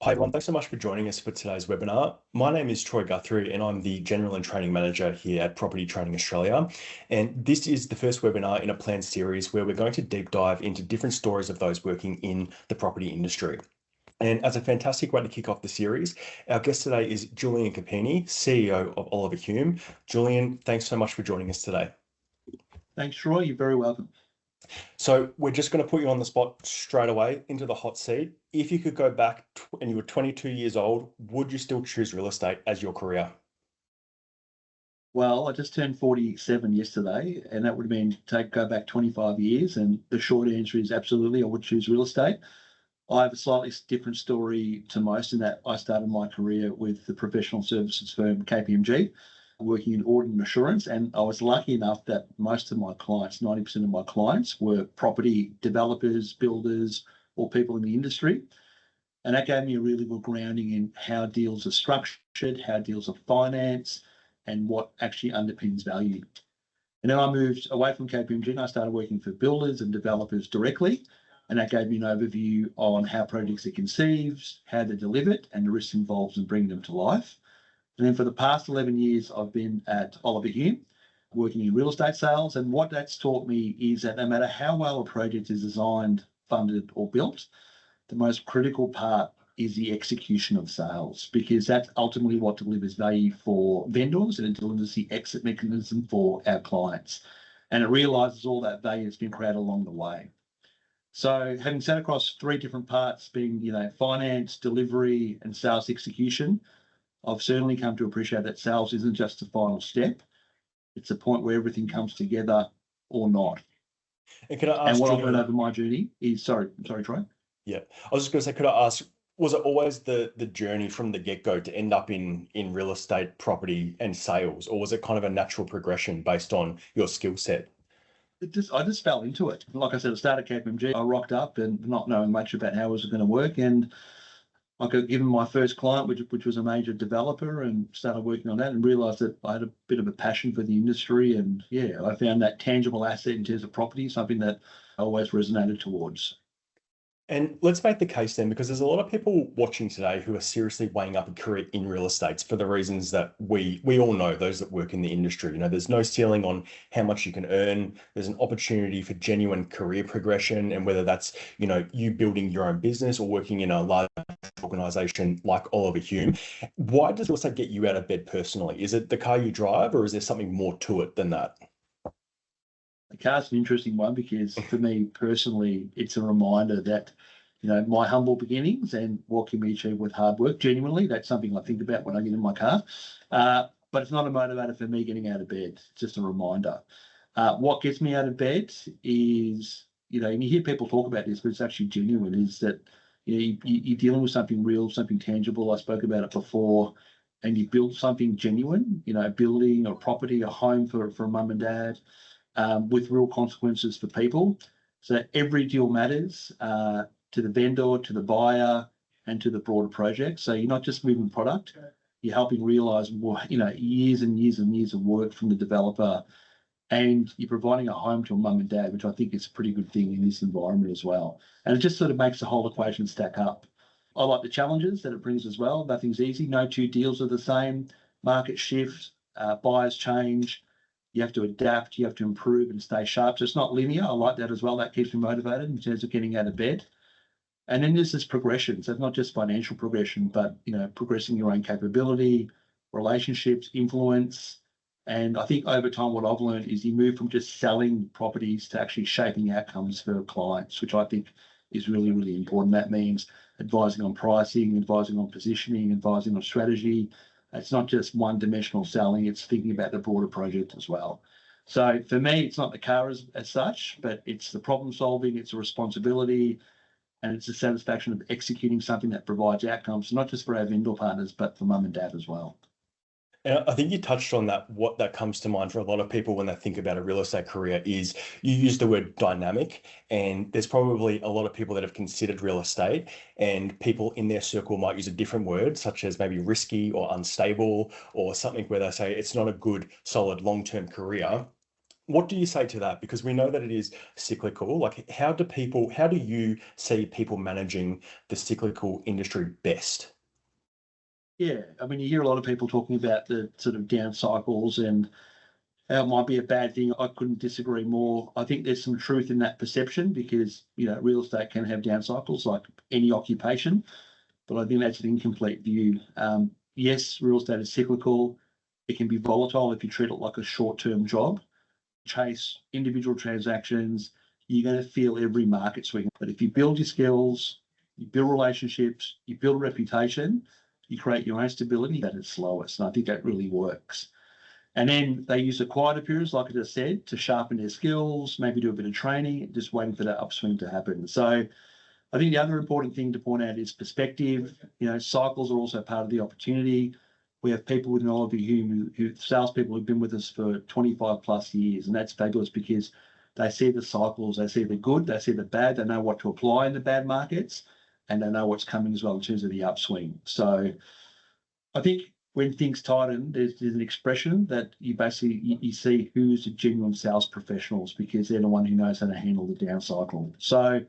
Hi, everyone. Thanks so much for joining us for today's webinar. My name is Troy Guthrie, and I'm the General and Training Manager here at Property Training Australia. And this is the first webinar in a planned series where we're going to deep dive into different stories of those working in the property industry. And as a fantastic way to kick off the series, our guest today is Julian Coppini, CEO of Oliver Hume. Julian, thanks so much for joining us today. Thanks, Troy. You're very welcome. So we're just going to put you on the spot straight away into the hot seat. If you could go back and you were 22 years old, would you still choose real estate as your career? Well, I just turned 47 yesterday, and that would have been go back 25 years. And the short answer is absolutely, I would choose real estate. I have a slightly different story to most in that I started my career with the professional services firm KPMG, working in audit and assurance. And I was lucky enough that most of my clients, 90% of my clients, were property developers, builders, or people in the industry. And that gave me a really good grounding in how deals are structured, how deals are financed, and what actually underpins value. And then I moved away from KPMG and I started working for builders and developers directly. And that gave me an overview on how projects are conceived, how they're delivered, and the risks involved in bringing them to life. And then for the past 11 years, I've been at Oliver Hume, working in real estate sales. And what that's taught me is that no matter how well a project is designed, funded, or built, the most critical part is the execution of sales, because that's ultimately what delivers value for vendors and it delivers the exit mechanism for our clients. And it realizes all that value that's been created along the way. So having sat across three different parts, being finance, delivery, and sales execution, I've certainly come to appreciate that sales isn't just the final step. It's a point where everything comes together or not. And can I ask, and what I've Julian, learned over my journey is, sorry, Troy. Yeah, I was just going to say, could I ask, was it always the journey from the get-go to end up in real estate, property, and sales, or was it kind of a natural progression based on your skill set? I just fell into it. Like I said, I started KPMG. I rocked up and not knowing much about how it was going to work. And I got given my first client, which was a major developer, and started working on that and realised that I had a bit of a passion for the industry. And yeah, I found that tangible asset in terms of property, something that I always resonated towards. And let's make the case then, because there's a lot of people watching today who are seriously weighing up a career in real estate for the reasons that we all know, those that work in the industry. There's no ceiling on how much you can earn. There's an opportunity for genuine career progression, and whether that's, you building your own business or working in a large organization like Oliver Hume. Why does real estate get you out of bed personally? Is it the car you drive, or is there something more to it than that? The car's an interesting one because for me personally, it's a reminder that, my humble beginnings and what can be achieved with hard work. Genuinely, that's something I think about when I get in my car. But it's not a motivator for me getting out of bed. It's just a reminder. What gets me out of bed is, and you hear people talk about this, but it's actually genuine, is that you're dealing with something real, something tangible. I spoke about it before, and you build something genuine, building a property, a home for mum and dad, with real consequences for people. So every deal matters to the vendor, to the buyer, and to the broader project. So you're not just moving product, you're helping realise, years and years and years of work from the developer, and you're providing a home to a mum and dad, which I think is a pretty good thing in this environment as well. And it just sort of makes the whole equation stack up. I like the challenges that it brings as well. Nothing's easy. No two deals are the same. Market shift, buyers change. You have to adapt, you have to improve and stay sharp. So it's not linear. I like that as well. That keeps me motivated in terms of getting out of bed. And then there's this progression. So it's not just financial progression, but progressing your own capability, relationships, influence. And I think over time, what I've learned is you move from just selling properties to actually shaping outcomes for clients, which I think is really, really important. That means advising on pricing, advising on positioning, advising on strategy. It's not just one-dimensional selling, it's thinking about the broader project as well. So for me, it's not the car as such, but it's the problem solving, it's a responsibility, and it's the satisfaction of executing something that provides outcomes, not just for our vendor partners, but for mum and dad as well. And I think you touched on that. What that comes to mind for a lot of people when they think about a real estate career is you use the word dynamic, and there's probably a lot of people that have considered real estate, and people in their circle might use a different word, such as maybe risky or unstable, or something where they say it's not a good, solid, long-term career. What do you say to that? Because we know that it is cyclical. Like, how do you see people managing the cyclical industry best? Yeah, I mean, you hear a lot of people talking about the sort of down cycles and how it might be a bad thing. I couldn't disagree more. I think there's some truth in that perception because, real estate can have down cycles like any occupation, but I think that's an incomplete view. Yes, real estate is cyclical. It can be volatile if you treat it like a short-term job. Chase individual transactions, you're going to feel every market swing. But if you build your skills, you build relationships, you build reputation, you create your own stability, that is slowest. And I think that really works. And then they use the quieter periods, like I just said, to sharpen their skills, maybe do a bit of training, just waiting for that upswing to happen. So I think the other important thing to point out is perspective. Cycles are also part of the opportunity. We have people within Oliver Hume who salespeople who've been with us for 25 plus years, and that's fabulous because they see the cycles, they see the good, they see the bad, they know what to apply in the bad markets, and they know what's coming as well in terms of the upswing. So I think when things tighten, there's an expression that you basically you see who's the genuine sales professionals because they're the one who knows how to handle the down cycle. So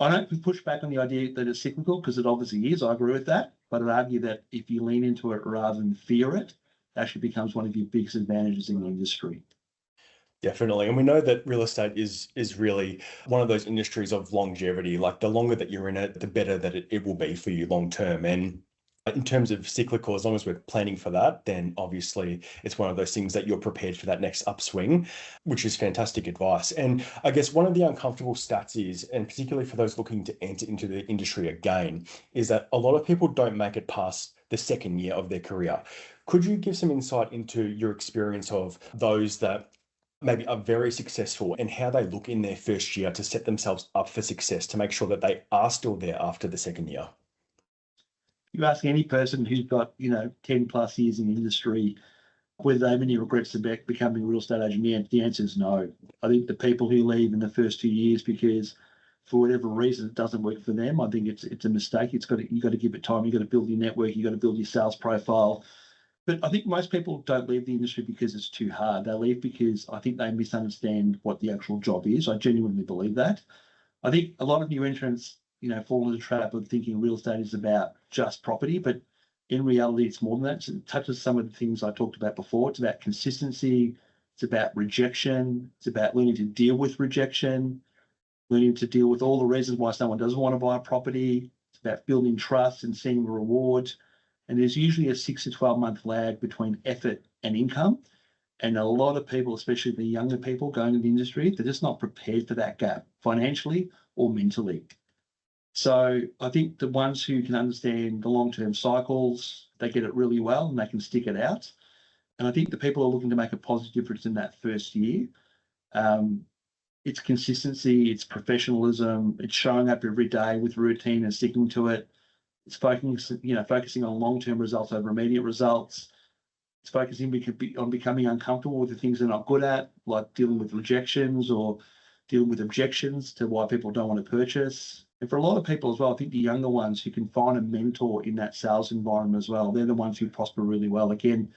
I don't push back on the idea that it's cyclical because it obviously is. I agree with that. But I'd argue that if you lean into it rather than fear it, actually becomes one of your biggest advantages in the industry. Definitely. And we know that real estate is really one of those industries of longevity. Like, the longer that you're in it, the better that it will be for you long term. And in terms of cyclical, as long as we're planning for that, then obviously it's one of those things that you're prepared for that next upswing, which is fantastic advice. And I guess one of the uncomfortable stats is, and particularly for those looking to enter into the industry again, is that a lot of people don't make it past the second year of their career. Could you give some insight into your experience of those that maybe are very successful and how they look in their first year to set themselves up for success to make sure that they are still there after the second year? You ask any person who's got, 10 plus years in the industry, whether they have any regrets about becoming a real estate agent, the answer is no. I think the people who leave in the first 2 years because for whatever reason it doesn't work for them, I think it's a mistake. You've got to give it time. You've got to build your network. You've got to build your sales profile. But I think most people don't leave the industry because it's too hard. They leave because I think they misunderstand what the actual job is. I genuinely believe that. I think a lot of new entrants, fall into the trap of thinking real estate is about just property, but in reality, it's more than that. It touches some of the things I talked about before. It's about consistency. It's about rejection. It's about learning to deal with rejection, learning to deal with all the reasons why someone doesn't want to buy a property. It's about building trust and seeing the reward. And there's usually a 6 to 12 month lag between effort and income. And a lot of people, especially the younger people going into the industry, they're just not prepared for that gap financially or mentally. So I think the ones who can understand the long-term cycles, they get it really well and they can stick it out. And I think the people who are looking to make a positive difference in that first year, it's consistency, it's professionalism, it's showing up every day with routine and sticking to it. It's focusing on long-term results over immediate results. It's focusing on becoming uncomfortable with the things they're not good at, like dealing with rejections or dealing with objections to why people don't want to purchase. And for a lot of people as well, I think the younger ones who can find a mentor in that sales environment as well, they're the ones who prosper really well. Again,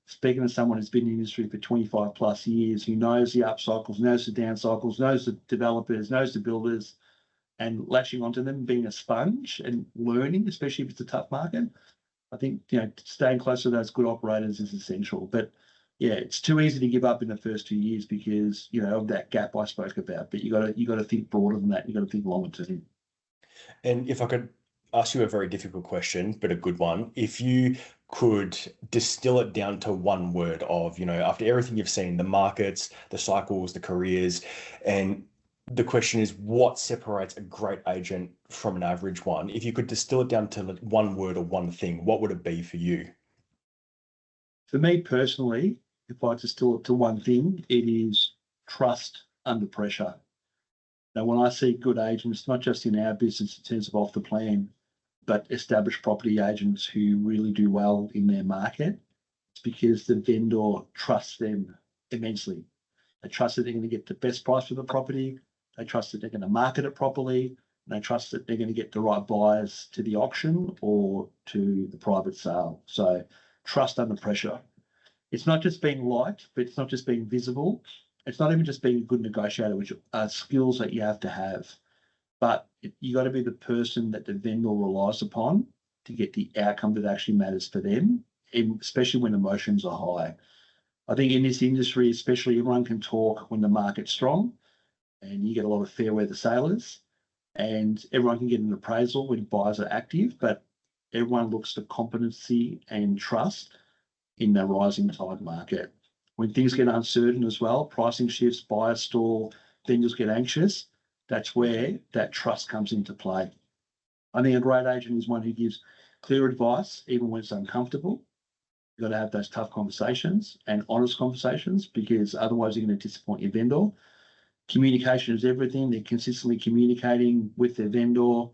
speaking to someone who's been in the industry for 25 plus years, who knows the up cycles, knows the down cycles, knows the developers, knows the builders, and lashing onto them, being a sponge and learning, especially if it's a tough market. I think staying close to those good operators is essential. But yeah, it's too easy to give up in the first 2 years because of that gap I spoke about. But you got to think broader than that. You got to think longer term. And if I could ask you a very difficult question, but a good one, if you could distill it down to one word of, after everything you've seen, the markets, the cycles, the careers, and the question is, what separates a great agent from an average one? If you could distill it down to one word or one thing, what would it be for you? For me personally, if I distill it to one thing, it is trust under pressure. Now, when I see good agents, not just in our business in terms of off the plan, but established property agents who really do well in their market, it's because the vendor trusts them immensely. They trust that they're going to get the best price for the property. They trust that they're going to market it properly. And they trust that they're going to get the right buyers to the auction or to the private sale. So trust under pressure. It's not just being liked, but it's not just being visible. it's not even just being a good negotiator, which are skills that you have to have, but you got to be the person that the vendor relies upon to get the outcome that actually matters for them, especially when emotions are high. I think in this industry, especially, everyone can talk when the market's strong, and you get a lot of fair weather sailors, and everyone can get an appraisal when buyers are active, but everyone looks for competency and trust in the rising tide market. When things get uncertain as well, pricing shifts, buyers stall, vendors get anxious, that's where that trust comes into play. I think a great agent is one who gives clear advice, even when it's uncomfortable. You've got to have those tough conversations and honest conversations, because otherwise you're going to disappoint your vendor. Communication is everything. They're consistently communicating with their vendor.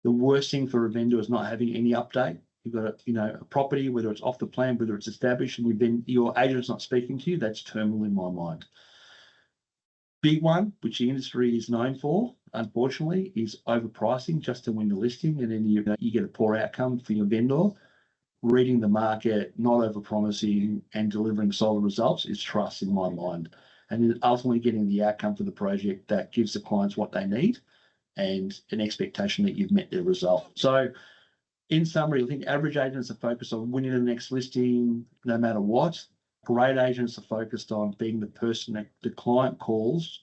The worst thing for a vendor is not having any update. You've got a property, whether it's off the plan, whether it's established, and your agent's not speaking to you, that's terminal in my mind. Big one, which the industry is known for, unfortunately, is overpricing just to win the listing, and then you get a poor outcome for your vendor. Reading the market, not overpromising, and delivering solid results is trust in my mind. And then ultimately getting the outcome for the project that gives the clients what they need and an expectation that you've met their result. So in summary, I think average agents are focused on winning the next listing no matter what. Great agents are focused on being the person that the client calls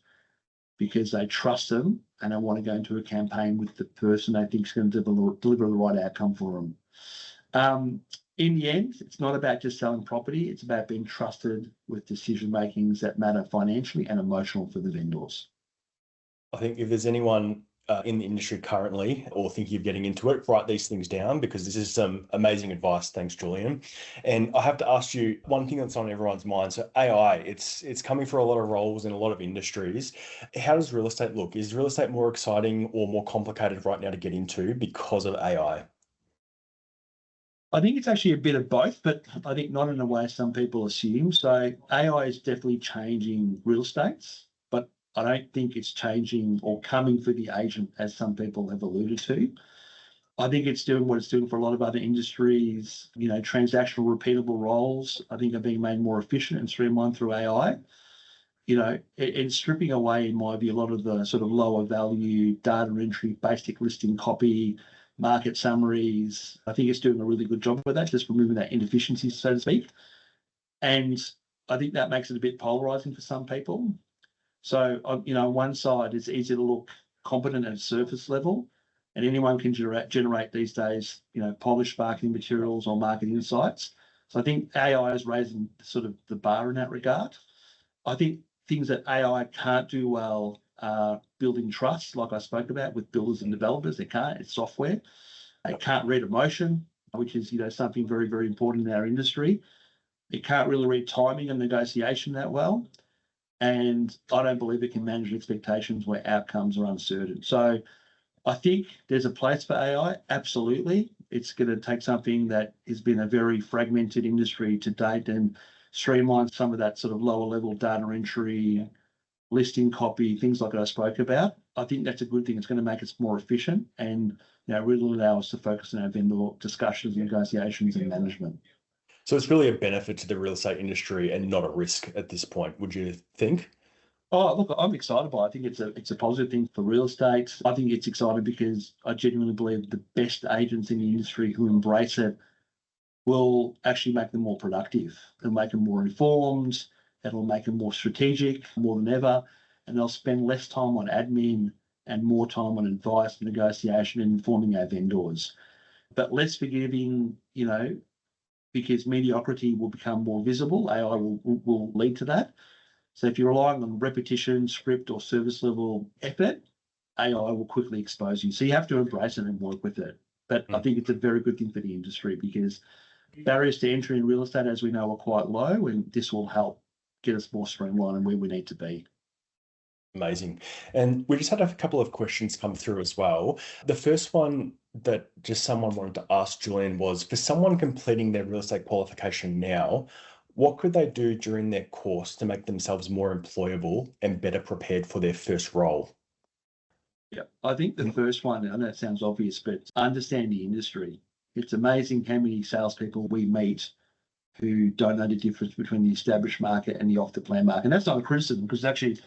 because they trust them and they want to go into a campaign with the person they think is going to deliver the right outcome for them. In the end, it's not about just selling property. It's about being trusted with decision makings that matter financially and emotional for the vendors. I think if there's anyone in the industry currently or thinking of getting into it, write these things down, because this is some amazing advice. Thanks, Julian. And I have to ask you one thing that's on everyone's mind. So AI, it's coming for a lot of roles in a lot of industries. How does real estate look? Is real estate more exciting or more complicated right now to get into because of AI? I think it's actually a bit of both, but I think not in a way some people assume. So AI is definitely changing real estates, but I don't think it's changing or coming for the agent as some people have alluded to. I think it's doing what it's doing for a lot of other industries. Transactional, repeatable roles, I think, are being made more efficient and streamlined through AI. And stripping away, in my view, a lot of the sort of lower value data entry, basic listing copy, market summaries. I think it's doing a really good job with that, just removing that inefficiency, so to speak. And I think that makes it a bit polarizing for some people. So, on one side, it's easy to look competent at a surface level, and anyone can generate these days, polished marketing materials or market insights. So I think AI is raising sort of the bar in that regard. I think things that AI can't do well are building trust, like I spoke about with builders and developers. They can't. It's software. They can't read emotion, which is something very, very important in our industry. It can't really read timing and negotiation that well. And I don't believe it can manage expectations where outcomes are uncertain. So I think there's a place for AI. Absolutely. It's going to take something that has been a very fragmented industry to date and streamline some of that sort of lower level data entry, listing copy, things like I spoke about. I think that's a good thing. It's going to make us more efficient and really allow us to focus on our vendor discussions, negotiations, and management. So it's really a benefit to the real estate industry and not a risk at this point, would you think? Oh, look, I'm excited by it. I think it's a positive thing for real estate. I think it's exciting because I genuinely believe the best agents in the industry who embrace it will actually make them more productive. It'll make them more informed. It'll make them more strategic, more than ever. And they'll spend less time on admin and more time on advice, negotiation, and informing our vendors. But less forgiving, because mediocrity will become more visible. AI will lead to that. So if you're relying on repetition, script, or service level effort, AI will quickly expose you. So you have to embrace it and work with it. But I think it's a very good thing for the industry because barriers to entry in real estate, as we know, are quite low, and this will help get us more streamlined and where we need to be. Amazing. And we just had a couple of questions come through as well. The first one that just someone wanted to ask Julian was, for someone completing their real estate qualification now, what could they do during their course to make themselves more employable and better prepared for their first role? Yeah, I think the first one, I know it sounds obvious, but understand the industry. It's amazing how many salespeople we meet who don't know the difference between the established market and the off-the-plan market. And that's not a criticism, because actually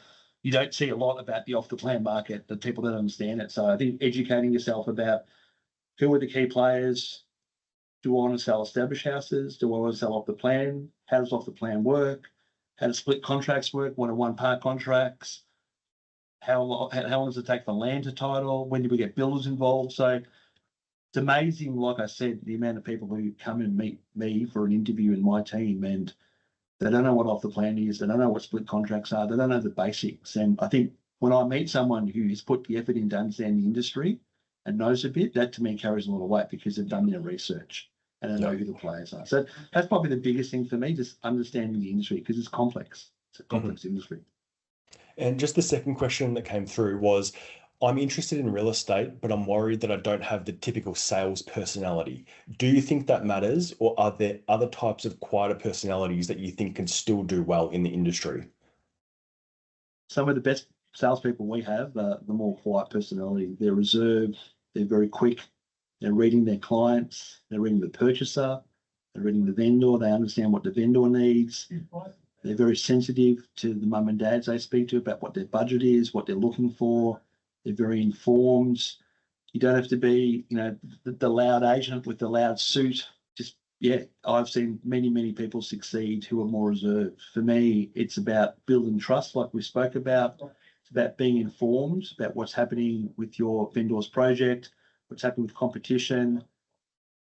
you don't see a lot about the off-the-plan market, that people don't understand it. So I think educating yourself about who are the key players. Do I want to sell established houses? Do I want to sell off the plan? How does off the plan work? How do split contracts work? What are one-part contracts? How long does it take for land to title? When do we get builders involved? So it's amazing, like I said, the amount of people who come and meet me for an interview in my team, and they don't know what off the plan is. They don't know what split contracts are. They don't know the basics. And I think when I meet someone who has put the effort in to understand the industry and knows a bit, that to me carries a lot of weight, because they've done their research and they know who the players are. So that's probably the biggest thing for me, just understanding the industry, because it's complex. It's a complex industry. And just the second question that came through was, I'm interested in real estate, but I'm worried that I don't have the typical sales personality. Do you think that matters, or are there other types of quieter personalities that you think can still do well in the industry? Some of the best salespeople we have are the more quiet personality. They're reserved, they're very quick, they're reading their clients, they're reading the purchaser, they're reading the vendor, they understand what the vendor needs. They're very sensitive to the mum and dads they speak to about what their budget is, what they're looking for. They're very informed. You don't have to be, the loud agent with the loud suit. I've seen many people succeed who are more reserved. For me, it's about building trust, like we spoke about. It's about being informed about what's happening with your vendor's project, what's happening with competition.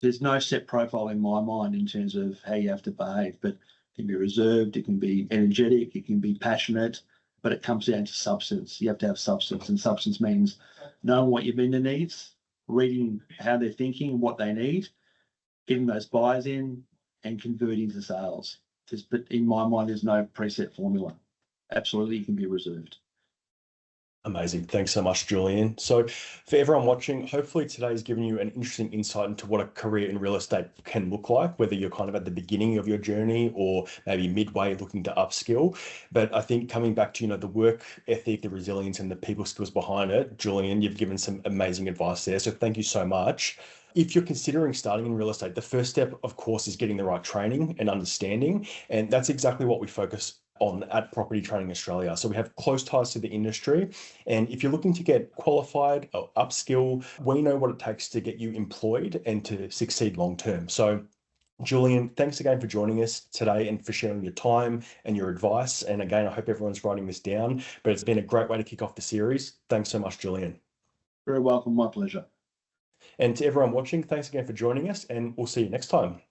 There's no set profile in my mind in terms of how you have to behave, but it can be reserved, it can be energetic, it can be passionate, but it comes down to substance. You have to have substance, and substance means knowing what your vendor needs, reading how they're thinking, what they need, getting those buyers in, and converting to sales. But in my mind, there's no preset formula. Absolutely, you can be reserved. Amazing. Thanks so much, Julian. So for everyone watching, hopefully today's given you an interesting insight into what a career in real estate can look like, whether you're kind of at the beginning of your journey or maybe midway looking to upskill. But I think coming back to, the work ethic, the resilience, and the people skills behind it, Julian, you've given some amazing advice there. So thank you so much. If you're considering starting in real estate, the first step, of course, is getting the right training and understanding. And that's exactly what we focus on at Property Training Australia. So we have close ties to the industry. And if you're looking to get qualified or upskill, we know what it takes to get you employed and to succeed long term. So Julian, thanks again for joining us today and for sharing your time and your advice. And again, I hope everyone's writing this down, but it's been a great way to kick off the series. Thanks so much, Julian. Very welcome. My pleasure. And to everyone watching, thanks again for joining us, and we'll see you next time.